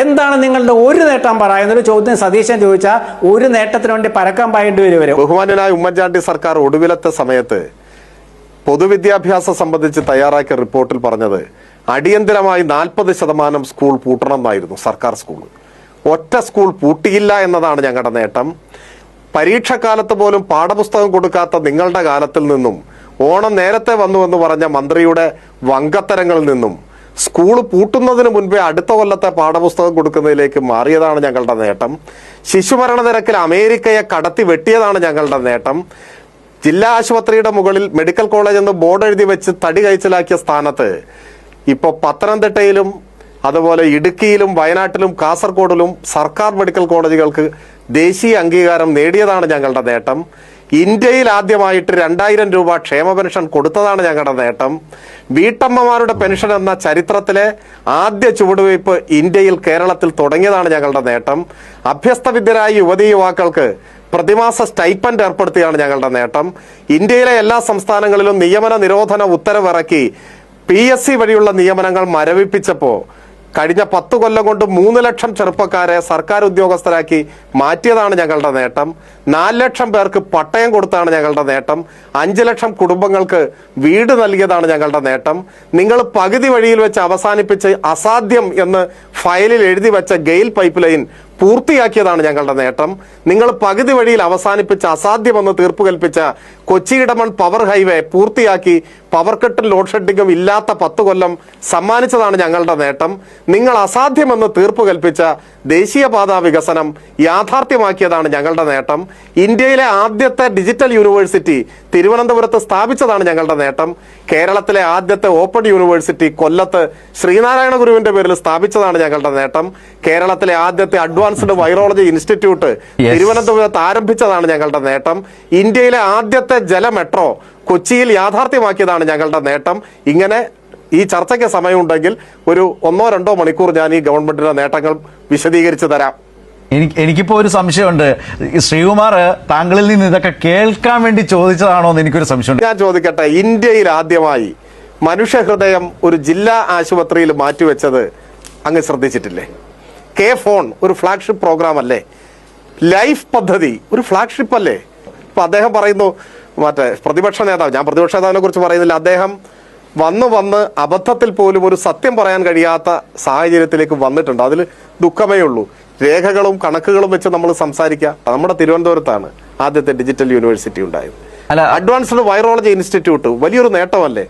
എന്താണ് നിങ്ങളുടെ ഒരു നേട്ടം പറയുന്നൊരു ചോദ്യം സതീശൻ ചോദിച്ചാൽ ഒരു നേട്ടത്തിന് വേണ്ടി പരക്കം പായേണ്ടി വരും. ബഹുമാന്യനായ ഉമ്മൻചാണ്ടി സർക്കാർ ഒടുവിലത്തെ സമയത്ത് പൊതുവിദ്യാഭ്യാസം സംബന്ധിച്ച് തയ്യാറാക്കിയ റിപ്പോർട്ടിൽ പറഞ്ഞത് അടിയന്തരമായി 40% സ്കൂൾ പൂട്ടണം എന്നായിരുന്നു. സർക്കാർ സ്കൂൾ ഒറ്റ സ്കൂൾ പൂട്ടിയില്ല എന്നതാണ് ഞങ്ങളുടെ നേട്ടം. പരീക്ഷക്കാലത്ത് പോലും പാഠപുസ്തകം കൊടുക്കാത്ത നിങ്ങളുടെ കാലത്തിൽ നിന്നും ഓണം നേരത്തെ വന്നുവെന്ന് പറഞ്ഞ മന്ത്രിയുടെ വങ്കത്തരങ്ങളിൽ നിന്നും സ്കൂൾ പൂട്ടുന്നതിന് മുൻപേ അടുത്ത കൊല്ലത്തെ പാഠപുസ്തകം കൊടുക്കുന്നതിലേക്ക് മാറിയതാണ് ഞങ്ങളുടെ നേട്ടം. ശിശുമരണ നിരക്കിൽ അമേരിക്കയെ കടത്തി വെട്ടിയതാണ് ഞങ്ങളുടെ നേട്ടം. ജില്ലാ ആശുപത്രിയുടെ മുകളിൽ മെഡിക്കൽ കോളേജ് എന്ന് ബോർഡ് എഴുതി വെച്ച് തടി കഴിച്ചിലാക്കിയ സ്ഥാനത്ത് ഇപ്പോൾ പത്തനംതിട്ടയിലും അതുപോലെ ഇടുക്കിയിലും വയനാട്ടിലും കാസർഗോഡിലും സർക്കാർ മെഡിക്കൽ കോളേജുകൾക്ക് ദേശീയ അംഗീകാരം നേടിയതാണ് ഞങ്ങളുടെ നേട്ടം. ഇന്ത്യയിൽ ആദ്യമായിട്ട് 2000 രൂപ ക്ഷേമ പെൻഷൻ കൊടുത്തതാണ് ഞങ്ങളുടെ നേട്ടം. വീട്ടമ്മമാരുടെ പെൻഷൻ എന്ന ചരിത്രത്തിലെ ആദ്യ ചുവടുവയ്പ് ഇന്ത്യയിൽ കേരളത്തിൽ തുടങ്ങിയതാണ് ഞങ്ങളുടെ നേട്ടം. അഭ്യസ്തവിദ്യരായ യുവതീ യുവാക്കൾക്ക് പ്രതിമാസ സ്റ്റൈപ്പൻഡ് ഏർപ്പെടുത്തിയാണ് ഞങ്ങളുടെ നേട്ടം. ഇന്ത്യയിലെ എല്ലാ സംസ്ഥാനങ്ങളിലും നിയമന നിരോധന ഉത്തരവിറക്കി PSC വഴിയുള്ള നിയമനങ്ങൾ മരവിപ്പിച്ചപ്പോൾ കഴിഞ്ഞ 10 കൊല്ലം കൊണ്ട് 3 ലക്ഷം ചെറുപ്പക്കാരെ സർക്കാർ ഉദ്യോഗസ്ഥരാക്കി മാറ്റിയതാണ് ഞങ്ങളുടെ നേട്ടം. 4 ലക്ഷം പേർക്ക് പട്ടയം കൊടുത്താണ് ഞങ്ങളുടെ നേട്ടം. 5 ലക്ഷം കുടുംബങ്ങൾക്ക് വീട് നൽകിയതാണ് ഞങ്ങളുടെ നേട്ടം. നിങ്ങൾ പകുതി വഴിയിൽ വെച്ച് അവസാനിപ്പിച്ച് അസാധ്യം എന്ന് ഫയലിൽ എഴുതി വെച്ച ഗെയിൽ പൈപ്പ് ലൈൻ പൂർത്തിയാക്കിയതാണ് ഞങ്ങളുടെ നേട്ടം. നിങ്ങൾ പകുതി വഴിയിൽ അവസാനിപ്പിച്ച് അസാധ്യമെന്ന് തീർപ്പ് കൽപ്പിച്ച കൊച്ചി ഇടമൺ പവർ ഹൈവേ പൂർത്തിയാക്കി പവർ കട്ടും ലോഡ് ഷെഡിങ്ങും ഇല്ലാത്ത 10 കൊല്ലം സമ്മാനിച്ചതാണ് ഞങ്ങളുടെ നേട്ടം. നിങ്ങൾ അസാധ്യമെന്ന് തീർപ്പ് കൽപ്പിച്ച ദേശീയപാത വികസനം യാഥാർത്ഥ്യമാക്കിയതാണ് ഞങ്ങളുടെ നേട്ടം. ഇന്ത്യയിലെ ആദ്യത്തെ ഡിജിറ്റൽ യൂണിവേഴ്സിറ്റി തിരുവനന്തപുരത്ത് സ്ഥാപിച്ചതാണ് ഞങ്ങളുടെ നേട്ടം. കേരളത്തിലെ ആദ്യത്തെ ഓപ്പൺ യൂണിവേഴ്സിറ്റി കൊല്ലത്ത് ശ്രീനാരായണ ഗുരുവിന്റെ പേരിൽ സ്ഥാപിച്ചതാണ് ഞങ്ങളുടെ നേട്ടം. കേരളത്തിലെ ആദ്യത്തെ അഡ്വാൻസ്ഡ് വൈറോളജി ഇൻസ്റ്റിറ്റ്യൂട്ട് തിരുവനന്തപുരത്ത് ആരംഭിച്ചതാണ് ഞങ്ങളുടെ നേട്ടം. ഇന്ത്യയിലെ ആദ്യത്തെ ജല മെട്രോ കൊച്ചിയിൽ യാഥാർത്ഥ്യമാക്കിയതാണ് ഞങ്ങളുടെ നേട്ടം. ഇങ്ങനെ ഈ ചർച്ചയ്ക്ക് സമയമുണ്ടെങ്കിൽ ഒരു 1-2 മണിക്കൂർ ഞാൻ ഈ ഗവൺമെന്റിന്റെ നേട്ടങ്ങൾ വിശദീകരിച്ചു തരാം. എനിക്കിപ്പോ ഒരു സംശയമുണ്ട്. ശ്രീകുമാർ താങ്കളിൽ നിന്ന് ഇതൊക്കെ കേൾക്കാൻ വേണ്ടി ചോദിച്ചതാണോ എന്ന് എനിക്കൊരു സംശയമുണ്ട്. ഞാൻ ചോദിക്കട്ടെ, ഇന്ത്യയിൽ ആദ്യമായി മനുഷ്യഹൃദയം ഒരു ജില്ലാ ആശുപത്രിയിൽ മാറ്റിവെച്ചത് അങ്ങ് ശ്രദ്ധിച്ചിട്ടില്ലേ? K-Phone ഒരു ഫ്ലാഗ്ഷിപ്പ് പ്രോഗ്രാം അല്ലേ? ലൈഫ് പദ്ധതി ഒരു ഫ്ലാഗ്ഷിപ്പ് അല്ലേ? ഇപ്പൊ അദ്ദേഹം പറയുന്നു, മറ്റേ പ്രതിപക്ഷ നേതാവ്, ഞാൻ പ്രതിപക്ഷ നേതാവിനെ കുറിച്ച് പറയുന്നില്ല, അദ്ദേഹം വന്ന് അബദ്ധത്തിൽ പോലും ഒരു സത്യം പറയാൻ കഴിയാത്ത സാഹചര്യത്തിലേക്ക് വന്നിട്ടുണ്ട്. അതിൽ ദുഃഖമേ ഉള്ളൂ. രേഖകളും കണക്കുകളും വെച്ച് നമ്മൾ സംസാരിക്കുക. നമ്മുടെ തിരുവനന്തപുരത്താണ് ആദ്യത്തെ ഡിജിറ്റൽ യൂണിവേഴ്സിറ്റി ഉണ്ടായത്. അഡ്വാൻസ്ഡ് വൈറോളജി ഇൻസ്റ്റിറ്റ്യൂട്ട് വലിയൊരു നേട്ടമല്ലേ?